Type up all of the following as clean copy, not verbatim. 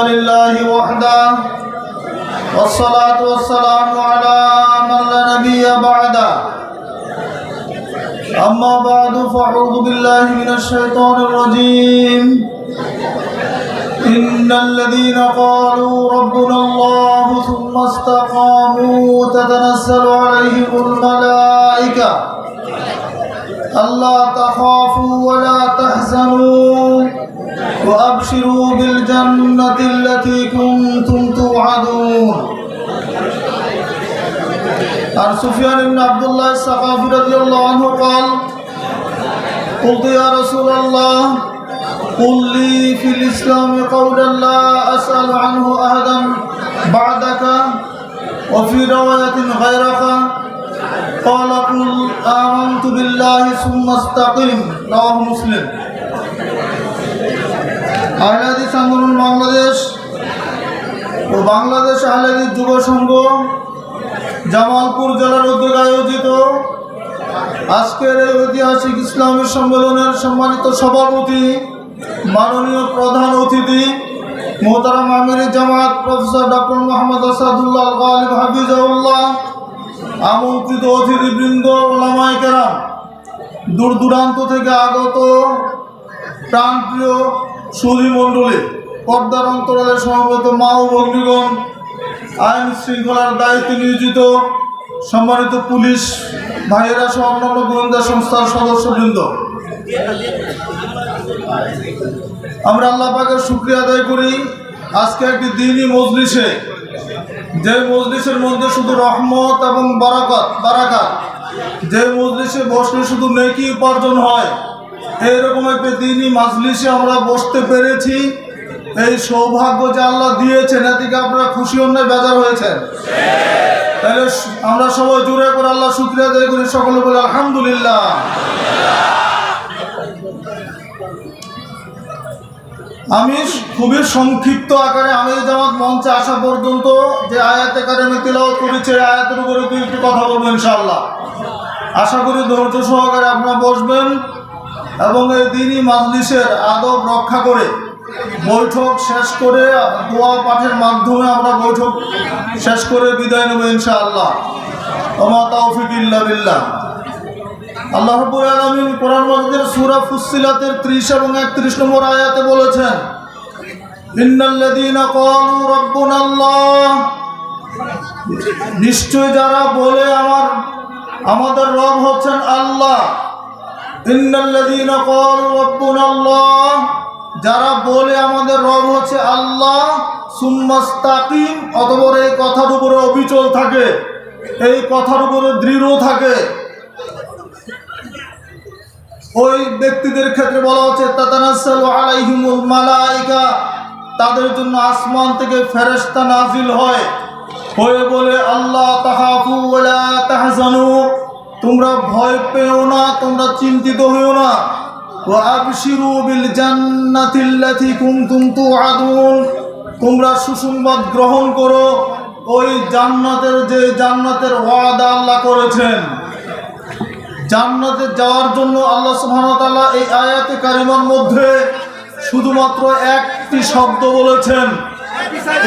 لله وحده والصلاة والسلام على من لا نبي بعده أما بعد فأعوذ بالله من الشيطان الرجيم إن الذين قالوا ربنا الله ثم استقاموا تتنزل عليهم الملائكة ألا تخافوا ولا تحزنوا وأبشروا بالجنة التي كنتم توعدون. عن سفيان بن عبد الله الثقفي رضي الله عنه قال: قلت يا رسول الله قل لي في الإسلام قولا لا أسأل عنه أحدا بعدك وفي رواية غيرك قال قل آمنت بالله ثم استقم. رواه مسلم. আহলে হাদিস আন্দোলন বাংলাদেশ ও বাংলাদেশ আহলে হাদিস যুব সংঘ জামালপুর জেলার উদ্যোগে আয়োজিত আজকের এই ঐতিহাসিক ইসলামী সম্মেলনের সম্মানিত সভাপতি, মাননীয় প্রধান অতিথি মোহতারাম আমির জামাত প্রফেসর ডক্টর মোহাম্মদ আসাদুল্লাহ গালিব হাফিজাহুল্লাহ, আমন্ত্রিত অতিথিবৃন্দ, ওলামায়ে কেরাম, দূর দূরান্ত থেকে আগত প্রাণপ্রিয় সুধী মণ্ডলী, পর্দার অন্তরালের সমবেত মা ও ভগ্নীগণ, আইন শৃঙ্খলার দায়িত্বে নিয়োজিত সম্মানিত পুলিশ ভাইয়েরা সহ অন্যান্য গোয়েন্দা সংস্থার সদস্যবৃন্দ, আমরা আল্লাহ পাকের শুকরিয়া আদায় করি আজকে একটি দ্বীনি মজলিসে, যে মজলিসের মধ্যে শুধু রহমত এবং বারাকাত, যে মজলিসে বসলে শুধু নেকি উপার্জন হয়, এইরকম একটি দ্বীনি মাজলিসে আমরা বসতে পেরেছি। এই সৌভাগ্য যে আল্লাহ দিয়েছেন, এদিকে আপনারা খুশি হন না বেজার হয়েছেন? তাহলে আমরা সবাই জোরে করে আল্লাহ শুকরিয়া আদায় করি, সকলে বলে আলহামদুলিল্লাহ। আমি খুবই সংক্ষিপ্ত আকারে আমির জামাত মঞ্চে আসা পর্যন্ত যে আয়াতে কারিমে তিলাওয়াত করেছে, আয়াতের উপরে একটু কথা বলবো ইনশাআল্লাহ। আশা করি ধৈর্য সহকারে আপনারা বসবেন এবং এই দ্বীনি মাজলিসের আদব রক্ষা করে বৈঠক শেষ করে দোয়া পাঠের মাধ্যমে আমরা বৈঠক শেষ করে বিদায় নেব ইনশাআল্লাহ। ওমা তাওফিক ইল্লা বিল্লাহ। আল্লাহ রাব্বুল আলামিন কোরআন মাজিদের সূরা ফুসসিলাতের 30 এবং 31 নম্বর আয়াতে বলেছেন, ইন্নাল্লাযীনা ক্বালু রাব্বুনাল্লাহ, নিশ্চয় যারা বলে আমাদের রব হচ্ছেন আল্লাহ। ইন্নাল্লাযীনা ক্বালু রাব্বুনাল্লাহ, যারা বলে আমাদের রব হচ্ছে আল্লাহ, সুম্মাস্তাকিম, অতঃপর এই কথার উপরে অবিচল থাকে, এই কথার উপরে দৃঢ় থাকে, ওই ব্যক্তিদের ক্ষেত্রে বলা হচ্ছে তাতানাজ্জালু আলাইহিমুল মালাইকা, তাদের জন্য আসমান থেকে ফেরেশতা নাজিল হয়, হয়ে বলে আল্লাহ তাখাফু ওয়ালা তাহজানু, তোমরা ভয় পেও না, তোমরা চিন্তিত হইও না, ওয়া আবশিরু বিল জান্নাতিল্লাতী কুনতুম তুআদুন, তোমরা সুসংবাদ গ্রহণ করো ওই জান্নাতের, যে জান্নাতের ওয়াদা আল্লাহ করেছেন। জান্নাতে যাওয়ার জন্য আল্লাহ সুবহানাহু ওয়া তাআলা এই আয়াতে কারিমার মধ্যে শুধুমাত্র একটি শব্দ বলেছেন,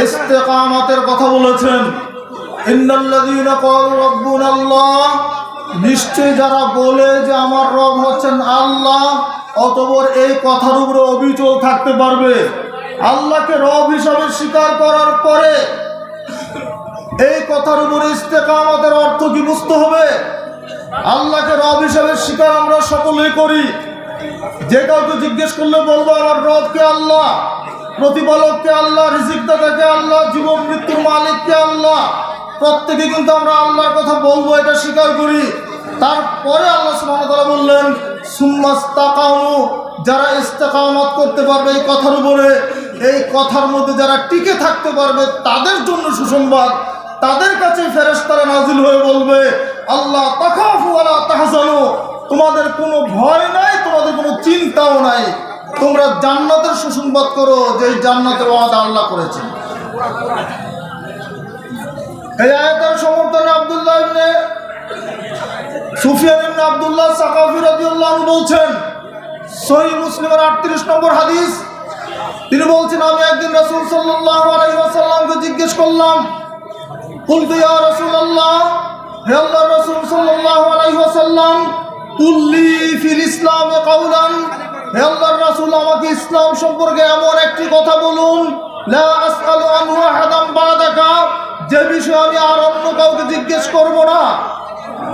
ইস্তেকামাতের কথা বলেছেন। ইন্নাল্লাযীনা ক্বালু রাব্বুনাল্লাহ, নিশ্চয় যারা বলে যে আমার রব হচ্ছেন আল্লাহ, অতঃপর এই কথার উপরে অবিচল থাকতে পারবে। আল্লাহকে রব হিসাবে স্বীকার করার পরে এই কথার উপরে ইস্তেকামাতের অর্থ কি বুঝতে হবে? আল্লাহকে রব হিসাবে স্বীকার আমরা সকলেই করি। যে কাউকে জিজ্ঞেস করলে বলবো আমার রবকে আল্লাহ, প্রতিপালককে আল্লাহ, রিজিকদাতাকে আল্লাহ, জীবন মৃত্যুর মালিককে আল্লাহ। প্রত্যেকে কিন্তু আমরা আল্লাহর কথা বলবো, এটা স্বীকার করি। তারপরে আল্লাহ সুবহানাহু ওয়া তাআলা বললেন সুম্মাস্তাকামু, যারা ইস্তেকামত করতে পারবে এই কথার উপরে, এই কথার মধ্যে যারা টিকে থাকতে পারবে, তাদের জন্য সুসংবাদ, তাদের কাছে ফেরেশতারা নাজিল হয়ে বলবে আল্লাহ তাখাফু ওয়ালা তাহজানু, তোমাদের কোনো ভয় নাই, তোমাদের কোনো চিন্তাও নাই, তোমরা জান্নাতের সুসংবাদ করো, যে জান্নাতের ওয়াদা আল্লাহ করেছেন। এই আয়াতের সমর্থনে আব্দুল্লাহ ইবনে সুফিয়ান ইবনে আব্দুল্লাহ সাকাফি রাদিয়াল্লাহু আনহু বলছেন, সহিহ মুসলিমের 38 নম্বর হাদিস, তিনি বলছেন, আমি একদিন রাসূল সাল্লাল্লাহু আলাইহি ওয়াসাল্লামকে জিজ্ঞেস করলাম, কুলতু ইয়া রাসূলুল্লাহ, হে আল্লাহর রাসূল সাল্লাল্লাহু আলাইহি ওয়াসাল্লাম, কুল্লি ফিল ইসলামে কাওলান, হে আল্লাহর রাসূল আমাকে ইসলাম সম্পর্কে এমন একটি কথা বলুন, লা আসআলু আনহু আহাদান বাদাকা, যে বিষয়ে আমি আর অন্য কাউকে জিজ্ঞেস করব না।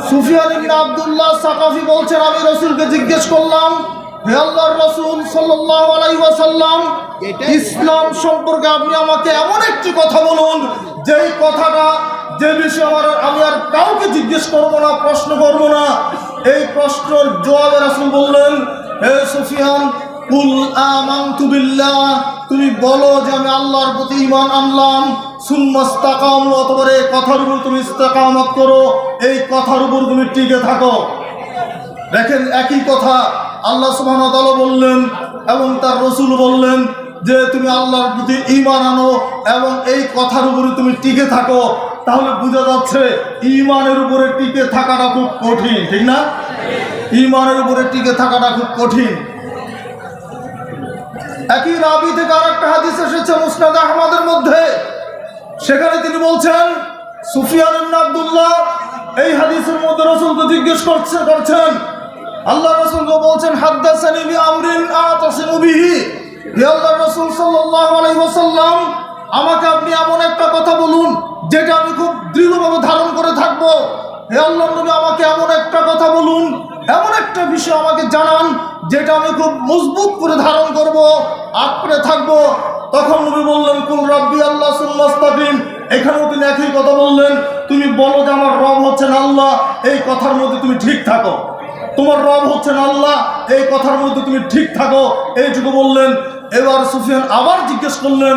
সুফিয়ান ইবনে আব্দুল্লাহ সাকাফি বলছেন, আমি রাসূলকে জিজ্ঞেস করলাম, হে আল্লাহর রাসূল সাল্লাল্লাহু আলাইহি ওয়াসাল্লাম, ইসলাম সম্পর্কে আপনি আমাকে এমন একটি কথা বলুন, যেই কথাটা, যে বিষয়ে আমি আর কাউকে জিজ্ঞেস করব না, প্রশ্ন করব না। এই প্রশ্নের জবাবে রাসূল বললেন, হে সুফিয়ান, কুল আমানতু বিল্লাহ, তুমি বলো যে আমি আল্লাহর প্রতি ঈমান আনলাম, সুম্মাস্তাকামু, অতঃপর এই কথার উপর তুমি ইস্তেকামত করো, এই কথার উপর তুমি টিকে থাকো। দেখেন, একই কথা আল্লাহ সুবহানাহু ওয়া তাআলা বললেন এবং তার রাসূল বললেন যে তুমি আল্লাহর প্রতি ঈমান আনো এবং এই কথার উপরে তুমি টিকে থাকো। তাহলে বোঝা যাচ্ছে ঈমানের উপরে টিকে থাকাটা খুব কঠিন, ঠিক না? ঈমানের উপরে টিকে থাকাটা খুব কঠিন। একই রাবি থেকে আরেকটা হাদিস এসেছে মুসনাদ আহমদের মধ্যে, সেখানে তিনি বলছেন, সুফিয়ান ইবনে আব্দুল্লাহ এই হাদিসের মধ্যে রাসূলকে জিজ্ঞেস করছেন, আল্লাহ রাসূলকে বলছেন, হাদ্দাসানি বিআমরিন আতাসিমু বিহি, হে আল্লাহর রাসূল সাল্লাল্লাহু আলাইহি ওয়াসাল্লাম, আমাকে আপনি এমন একটা কথা বলুন যেটা আমি খুব দৃঢ়ভাবে ধারণ করে থাকবো। হে আল্লাহর নবী, আমাকে এমন একটা কথা বলুন, এমন একটা বিষয় আমাকে জানান যেটা আমি খুব মজবুত করে ধারণ করব, আঁকড়ে থাকবো। তখন নবী বললেন, কুল রাব্বি আল্লাহ সুম্মাস্তাকিম। এখানেও তিনি একই কথা বললেন, তুমি বলো যে আমার রব হচ্ছেন আল্লাহ, এই কথার মধ্যে তুমি ঠিক থাকো। তোমার রব হচ্ছেন আল্লাহ, এই কথার মধ্যে তুমি ঠিক থাকো, এইটুকু বললেন। এবার সুফিয়ান আবার জিজ্ঞেস করলেন,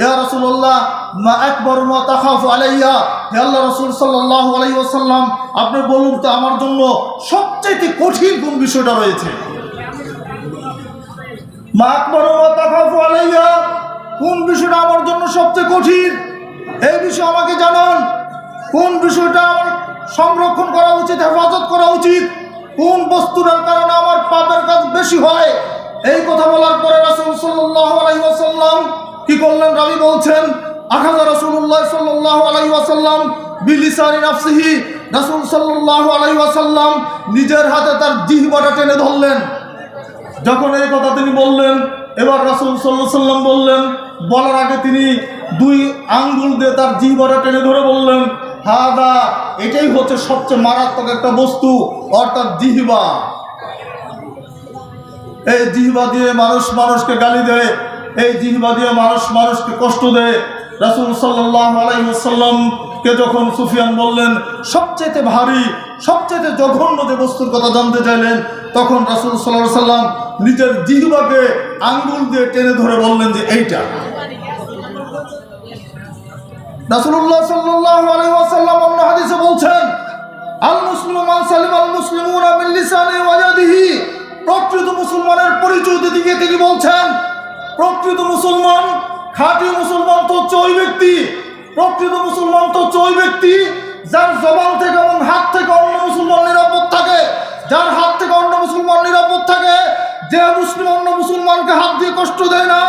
ইয়া রাসূলুল্লাহ, মা আকবারু মা তাখাফু আলাইয়া, হে আল্লাহ রাসূল সাল্লাল্লাহু আলাইহি ওয়াসাল্লাম, আপনি বলুন তো আমার জন্য সবচেয়ে কঠিন কোন বিষয়টা রয়েছে? মা আকবারু মা তাখাফু আলাইয়া, কোন বিষয়টা আমার জন্য সবচেয়ে কঠিন, এই বিষয়ে আমাকে জানান। কোন বিষয়টা আমার সংরক্ষণ করা উচিত, হেফাজত করা উচিত, কোন বস্তুটার কারণে আমার পাপের কাজ বেশি হয়? এই কথা বলার পরে রাসূল সাল্লাল্লাহু আলাইহি ওয়াসাল্লাম কি করলেন? রাবী বলছেন, আখাযা রাসূলুল্লাহ সাল্লাল্লাহু আলাইহি ওয়াসাল্লাম বিলিসানি নাফসিহি, রাসূল সাল্লাল্লাহু আলাইহি ওয়াসাল্লাম নিজের হাতে তার জিহ্বাটা টেনে ধরলেন। যখন এই কথা তিনি বললেন, এবার রাসূল সাল্লাল্লাহু আলাইহি ওয়াসাল্লাম বললেন, বলার আগে তিনি দুই আঙ্গুল দিয়ে তার জিহ্বাটা টেনে ধরে বললেন, হাদা, এটাই হচ্ছে সবচেয়ে মারাত্মক একটা বস্তু, অর্থাৎ জিহ্বা। এই জিহ্বা দিয়ে মানুষ মানুষকে গালি দেয়, এই জিহ্বা দিয়ে মানুষ মানুষকে কষ্ট দেয়। রাসূল সাল্লাল্লাহু আলাইহি ওয়াসাল্লামকে যখন সুফিয়ান বললেন সবচেয়ে ভারী, সবচেয়ে জঘন্য যে বস্তুর কথা জানতে চাইলেন, তখন রাসূল সাল্লাল্লাহু আলাইহি ওয়াসাল্লাম নিজের জিহ্বাকে আঙ্গুল দিয়ে টেনে ধরে বললেন যে এইটা। রাসূলুল্লাহ সাল্লাল্লাহু আলাইহি ওয়াসাল্লাম অন্য হাদিসে বলছেন, আল মুসলিমু মান সালিমাল মুসলিমুনা মিন লিসানিহি ওয়া ইয়াদিহি, প্রকৃত মুসলমানের পরিচয় দিতে গিয়ে তিনি বলছেন, প্রকৃত মুসলমান, খাঁটি মুসলমান তো হচ্ছে ওই ব্যক্তি, প্রকৃত মুসলমান তো হচ্ছে ওই ব্যক্তি যার জবান থেকে এবং হাত থেকে অন্য মুসলমান নিরাপদ থাকে, যার হাত থেকে অন্য মুসলমান নিরাপদ থাকে, যে মুসলিম অন্য মুসলমানকে হাত দিয়ে কষ্ট দেয় না,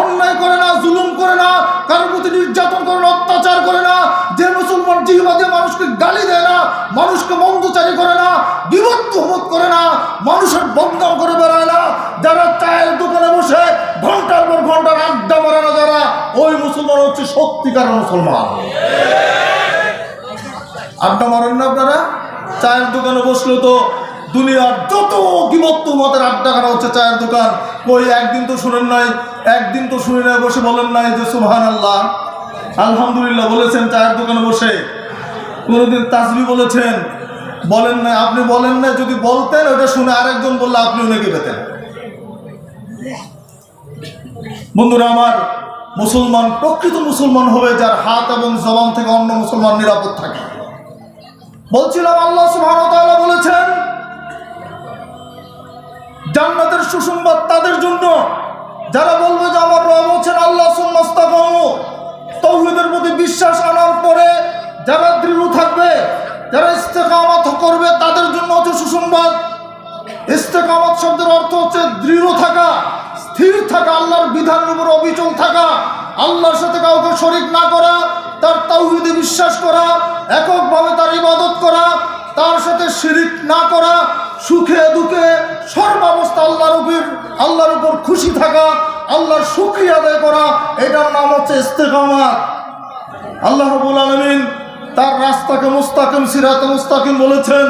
অন্যায় করে না, জুলুম করে না, কারোর প্রতি নির্যাতন করে না, অত্যাচার করে না, যে মুসলমান জিহ্বা দিয়ে মানুষকে গালি দেয় না, মানুষকে মন্দচারী করে না, বিভক্ত তুহমত করে না, মানুষের বদনাম করে বেড়ায় না, যারা চায়ের দোকানে বসে ঘন্টার পর ঘন্টার আড্ডা মারে না, যারা, ওই মুসলমান হচ্ছে সত্যিকার মুসলমান। আড্ডা মারেন না আপনারা? চায়ের দোকানে বসলে তো দুনিয়ার যত বিভক্ত মতের আড্ডাখানা হচ্ছে চায়ের দোকান। কই একদিন তো শুনেন নাই, একদিন তো শুনে নাই, বসে বলেন নাই যে সুবহানাল্লাহ, আলহামদুলিল্লাহ বলেছেন চায়ের দোকানে বসে? কোনোদিন তাসবিহ বলেছেন? বলেন নাই। আপনি বলেন না, যদি বলতেন ওটা শুনে আরেকজন বললে আপনিও নাকি পেতেন। বন্ধুরা আমার, মুসলমান প্রকৃত মুসলমান হবে যার হাত এবং জবান থেকে অন্য মুসলমান নিরাপদ থাকে। বলছিলাম আল্লাহ সুবহানাহু ওয়া তাআলা বলেছেন, জান্নাতের সুসংবাদ তাদের জন্য যারা বলবে যে আমার রব হচ্ছেন আল্লাহ, সুম্মাস্তাকামু, তাওহীদের প্রতি বিশ্বাস আনার পরে যারা দৃঢ় থাকবে, যারা ইস্তেকামত করবে, তাদের জন্য হচ্ছে সুসংবাদ। ইস্তেকামত শব্দের অর্থ হচ্ছে দৃঢ় থাকা, স্থির থাকা, আল্লাহর বিধান বিধানের উপর অবিচল থাকা, আল্লাহর সাথে কাউকে শরীক না করা, তার তাওহীদে বিশ্বাস করা, এককভাবে তার ইবাদত করা, তার সাথে শিরিক না করা, সুখে দুঃখে সর্বাবস্থা আল্লাহর উপর খুশি থাকা, আল্লাহর শুকরিয়া আদায় করা, এটার নাম হচ্ছে ইস্তেকামাত। আল্লাহ রাব্বুল আলামিন তার রাস্তাকে মুস্তাকিম, সিরাতে মুস্তাকিম বলেছেন,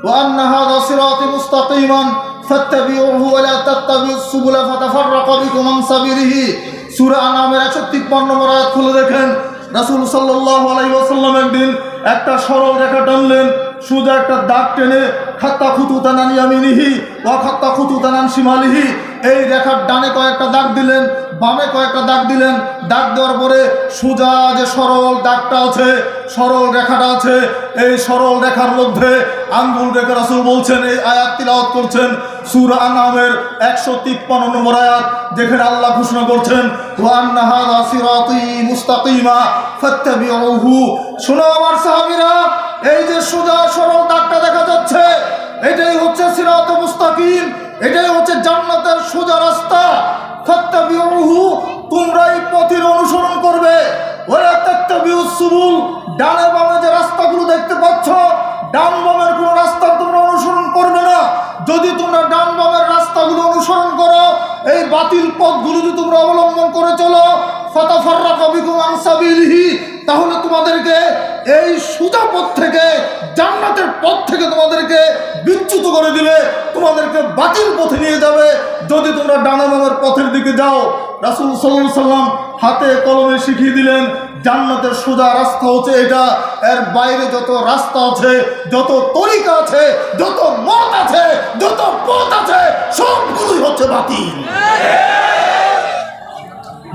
ওয়া আন্না হাযা সিরাতি মুস্তাকিমান ফাত্তাবিউহু ওয়া লা তাত্তাবিউস সুবুলা ফাতাফাররাকা বিকুম আন সাবিলিহি। সূরা আনামের 153 নম্বর আয়াত খুলে দেখেন। রাসূল সাল্লাল্লাহু আলাইহি ওয়াসাল্লাম একদিন একটা সরল রেখা টানলেন, সোজা একটা দাগ টেনে খাত্তা খুতুতান আন ইয়ামিনিহি ওয়া খাত্তা খুতুতান আন শিমালিহি, এই রেখার ডানে কয়েকটা দাগ দিলেন, বামে কয়েকটা দাগ দিলেন। দাগ দেওয়ার পরে সোজা যে সরল দাগটা আছে, সরল রেখাটা আছে, এই সরল রেখার মধ্যে আঙ্গুল রেখে রাসূল বলছেন, এই আয়াত তিলাওয়াত করছেন সূরা আনামের 153 নম্বর আয়াত, যেখানে আল্লাহ ঘোষণা করছেন, ওয়া আন্না হাযা সিরাতি মুস্তাকিমা ফাত্তাবিউহু। শোনো আমার সাহাবীরা, এই যে সোজা সরল দাগটা দেখা যাচ্ছে, এটাই হচ্ছে সিরাতে মুস্তাকিম, এটাই হচ্ছে জান্নাতের সোজা রাস্তা। ফাত্তাবিউহু, তোমরা এই পথের অনুসরণ করবে। ওয়ালা তাত্তাবিউস সুবুল, ডানে বামে যে রাস্তাগুলো দেখতে পাচ্ছ, ডান বামের কোনো রাস্তা তোমরা অনুসরণ করবে না। যদি তোমরা ডান বামের রাস্তাগুলো অনুসরণ করো, এই বাতিল পথগুলো যদি তোমরা অবলম্বন করে চলো, ফাতাফাররাকা বিকুম আন সাবিলিহি, তাহলে তোমাদেরকে এই সোজা পথ থেকে, জান্নাতের পথ থেকে তোমাদেরকে বিচ্যুত করে দিবে, তোমাদেরকে বাতিল পথে নিয়ে যাবে যদি তোমরা ডানে বামের পথের দিকে যাও। রাসূল সাল্লাল্লাহু আলাইহি সাল্লাম হাতে কলমে শিখিয়ে দিলেন, জান্নাতের সোজা রাস্তা হচ্ছে এটা, এর বাইরে যত রাস্তা আছে, যত তরিকা আছে, যত মত আছে, যত পথ আছে, সবগুলোই হচ্ছে বাতিল।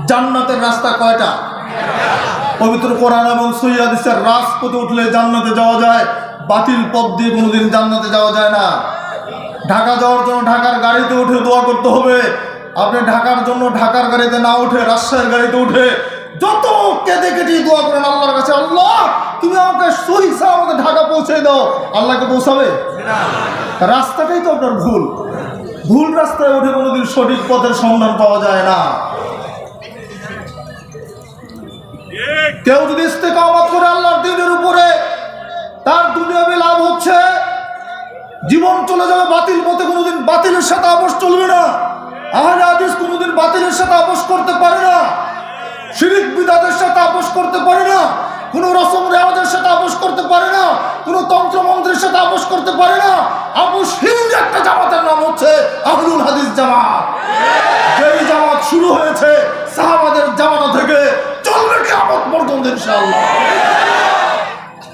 জান্নাতের রাস্তা কয়টা? পবিত্র কোরআন এবং সহিহ হাদিসের রাজপথে উঠলে জান্নাতে যাওয়া যায়, বাতিল পথ দিয়ে কোনোদিন জান্নাতে যাওয়া যায় না। ঢাকা যাওয়ার জন্য ঢাকার গাড়িতে উঠে দোয়া করতে হবে। আপনি ঢাকার জন্য ঢাকার গাড়িতে না উঠে রাজশাহীর গাড়িতে উঠে যত কেঁদে কেটে দোয়া করেন আল্লাহর কাছে, আল্লাহ তুমি আমাকে সহি সালামতে ঢাকা পৌঁছে দাও, আল্লাহকে পৌঁছাবে? রাস্তাটাই তো আপনার ভুল। ভুল রাস্তায় উঠে কোনোদিন সঠিক পথের সন্ধান পাওয়া যায় না। কেউ যদি ইস্তেকামত করে আল্লাহর দ্বীনের উপরে, তার দুনিয়াবি লাভ হচ্ছে, জীবন চলে যাবে বাতিল পথে, কোনোদিন বাতিলের সাথে আপোষ চলবে না। আহলে হাদিস কোনোদিন বাতিলের সাথে আপোষ করতে পারে না, শিরিক বিদআতের সাথে আপোষ করতে পারে না, কোনো রসম রেওয়াজের সাথে আপোষ করতে পারে না, কোনো তন্ত্র মন্ত্রের সাথে আপোষ করতে পারে না। আপোষহীন একটা জামাতের নাম হচ্ছে আহলুল হাদিস জামাত। যেই জামাত শুরু হয়েছে সাহাবাদের জামানা থেকে, চলবে কিয়ামত পর্যন্ত ইনশাআল্লাহ।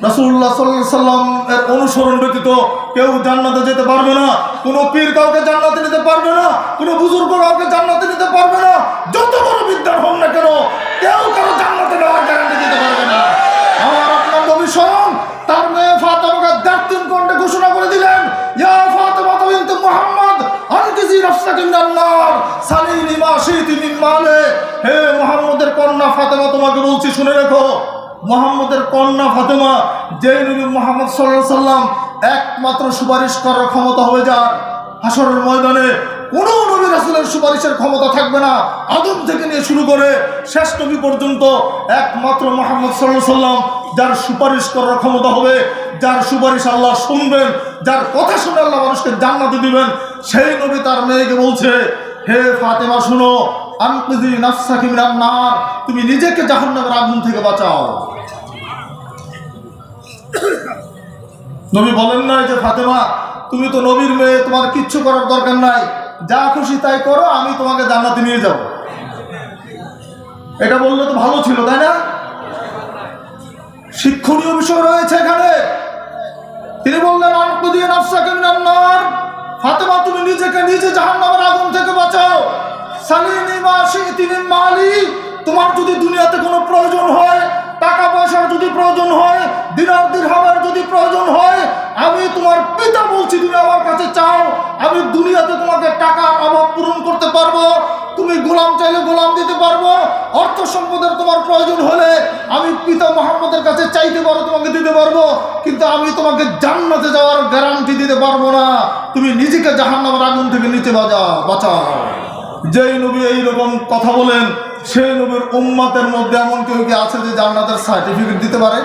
রাসূলুল্লাহ সাল্লাল্লাহু আলাইহি ওয়াসাল্লাম এর অনুসরণ ব্যতীত কেউ জান্নাতে যেতে পারবে না। কোনো পীর কাউকে জান্নাতে নিতে পারবে না, কোনো বুজুর্গ কাউকে জান্নাতে নিতে পারবে না। যত বড় বিদ্যান হন না কেন, কেউ কারো জান্নাতে নেওয়ার গ্যারান্টি দিতে পারবে না। আমার আপনার নবী স্বয়ং তার মেয়ে ফাতেমাকে দাঁতিন কণ্ঠে ঘোষণা করে দিলেন, ইয়া ফাতেমা বিনত মুহাম্মদ আনকিজি নাফসাকি মিনান নার সালিনি মা শিতি মিন মালে। হে মুহাম্মদের কন্যা ফাতেমা, তোমাকে বলছি শুনে রেখো, মুহাম্মদের কন্যা ফাতেমা, যে নবী মুহাম্মদ সাল্লাল্লাহু আলাইহি ওয়াসাল্লাম একমাত্র সুপারিশ করার ক্ষমতা হবে যার, হাসরের ময়দানে কোনো নবী রাসূলের সুপারিশের ক্ষমতা থাকবে না। আদম থেকে নিয়ে শুরু করে শেষ নবী পর্যন্ত একমাত্র মুহাম্মদ সাল্লাল্লাহু আলাইহি ওয়াসাল্লাম যার সুপারিশ করার ক্ষমতা হবে, যার সুপারিশ আল্লাহ শুনবেন, যার কথা শুনে আল্লাহ মানুষকে জান্নাতে দিবেন, সেই নবী তার মেয়েকে বলছে, হে ফাতেমা শুনো, আনকিজি নাফসাকি মিনান নার, তুমি নিজেকে জাহান্নামের আগুন থেকে বাঁচাও। নবী বলেন না যে ফাতেমা তুমি তো নবীর মেয়ে, তোমার কিচ্ছু করার দরকার নাই, যা খুশি তাই করো, আমি তোমাকে জান্নাতে নিয়ে যাব। এটা বললে তো ভালো ছিল, তাই না? শিক্ষণীয় বিষয় রয়েছে এখানে। তিনি বললেন, আনকিজি নাফসাকি মিনান নার, ফাতেমা তুমি নিজেকে নিজে জাহান্নামের আগুন থেকে বাঁচাও। সালিনি মা শিতি মিন মালি, তোমার যদি দুনিয়াতে কোনো প্রয়োজন হয়, টাকা পয়সার যদি প্রয়োজন হয়, দিনার দিরহামের যদি প্রয়োজন হয়, আমি তোমার পিতা বলছি তুমি আমার কাছে চাও, আমি দুনিয়াতে তোমাকে টাকার অভাব পূরণ করতে পারবো। তুমি গোলাম চাইলে গোলাম দিতে পারবো। অর্থ সম্পদের তোমার প্রয়োজন হলে আমি পিতা মুহাম্মদের কাছে চাইতে পারো, তোমাকে দিতে পারবো, কিন্তু আমি তোমাকে জান্নাতে যাওয়ার গ্যারান্টি দিতে পারবো না। তুমি নিজেকে জাহান্নামের আগুন থেকে নিচে বাঁচাও। যেই নবী এইরকম কথা বলেন সেই নবীর উম্মতের মধ্যে এমন কেউ কি আছে যে জান্নাতের সার্টিফিকেট দিতে পারে?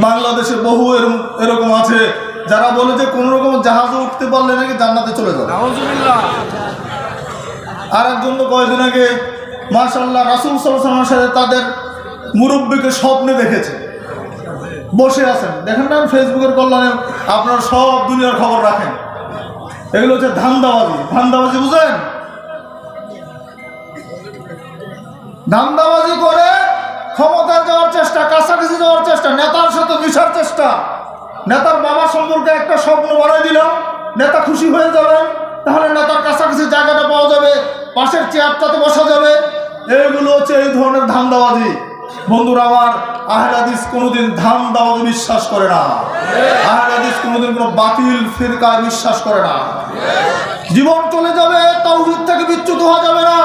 বাংলাদেশে বহু এরকম আছে যারা বলে যে কোন রকম জাহাজে উঠতে পারলে নাকি জান্নাতে চলে যাবে। আর একজন তো কয়েকদিন আগে মাশাআল্লাহ রাসূল সাল্লাল্লাহু আলাইহি ওয়াসাল্লামের সাথে তাদের মুরব্বীকে স্বপ্নে দেখেছে, বসে আছেন। দেখেন না ফেসবুকের কল্যাণে আপনারা সব দুনিয়ার খবর রাখেন। এগুলো হচ্ছে ধান্দাবাজি। ধান্দাবাজি বুঝেন? ধান্দাবাজি করে ক্ষমতায় যাওয়ার চেষ্টা, কাছাকাছি যাওয়ার চেষ্টা, নেতার সাথে মিশার চেষ্টা। নেতার বাবা সম্পর্কে একটা স্বপ্ন বানাই দিলাম, নেতা খুশি হয়ে যাবেন, তাহলে নেতার কাছাকাছি জায়গাটা পাওয়া যাবে, পাশের চেয়ারটাতে বসা যাবে। এগুলো হচ্ছে এই ধরনের ধান্দাবাজি। বন্ধুরা আমার, আহলে হাদিস কোনোদিন ধান্দাবাজি বিশ্বাস করে না। আহলে হাদিস কোনোদিন কোনো বাতিল ফিরকায় বিশ্বাস করে না। জীবন চলে যাবে, তাওহীদ থেকে বিচ্যুত হওয়া যাবে না।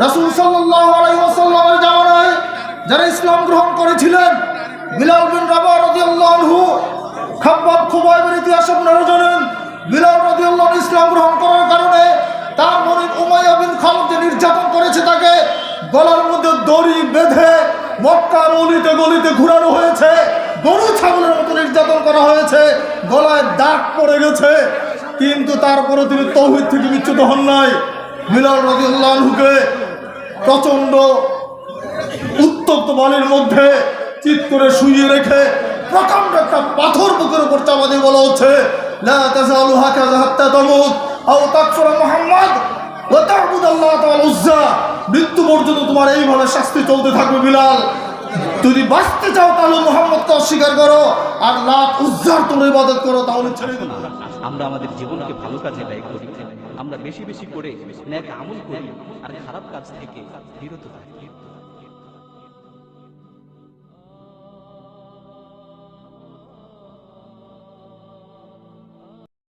রাসূল সাল্লাল্লাহু আলাইহি ওয়াসাল্লামের জামানায় যারা ইসলাম গ্রহণ করেছিলেন, বিলাল বিন রাবাহ রাদিয়াল্লাহু আনহু, খাব্বাব খুবাইবের ইতিহাস আপনারা জানেন। বিলাল রাদিয়াল্লাহু আনহু ইসলাম গ্রহণ করার কারণে তার মনিব উমাইয়া বিন খালদ যে নির্যাতন করেছে, তাকে গলার মধ্যে দড়ি বেঁধে মক্কার অলিতে গলিতে ঘুরানো হয়েছে, গরু ছাগলের মতো নির্যাতন করা হয়েছে, গলায় দাগ পড়ে গেছে, কিন্তু তারপরে তিনি তাওহীদ থেকে বিচ্যুত হন নাই। বিলাল রাদিয়াল্লাহু আনহুকে প্রচন্ড উত্তপ্ত বালির মধ্যে চিৎ করে শুইয়ে রেখে প্রকাণ্ড একটা পাথর বুকের উপর চাপা দিয়ে বলা হচ্ছে, লা তাযালু হাকাযা হাত্তা তামুত আও তাকফুরা মুহাম্মদ ওয়া তা'বুদাল্লাহ ওয়াল উজ্জা। মৃত্যু পর্যন্ত তোমার এইভাবে শাস্তি চলতে থাকবে বিলাল। যদি বাঁচতে চাও তাহলে মুহাম্মদকে অস্বীকার করো, আর লাত উজ্জার তোমরা ইবাদত করো, তাহলে ছেড়ে দিও। আমরা আমাদের জীবনকে ভালো কাজে ব্যয় করি, আমরা বেশি বেশি করে নেক আমল করি আর খারাপ কাজ থেকে বিরত থাকি।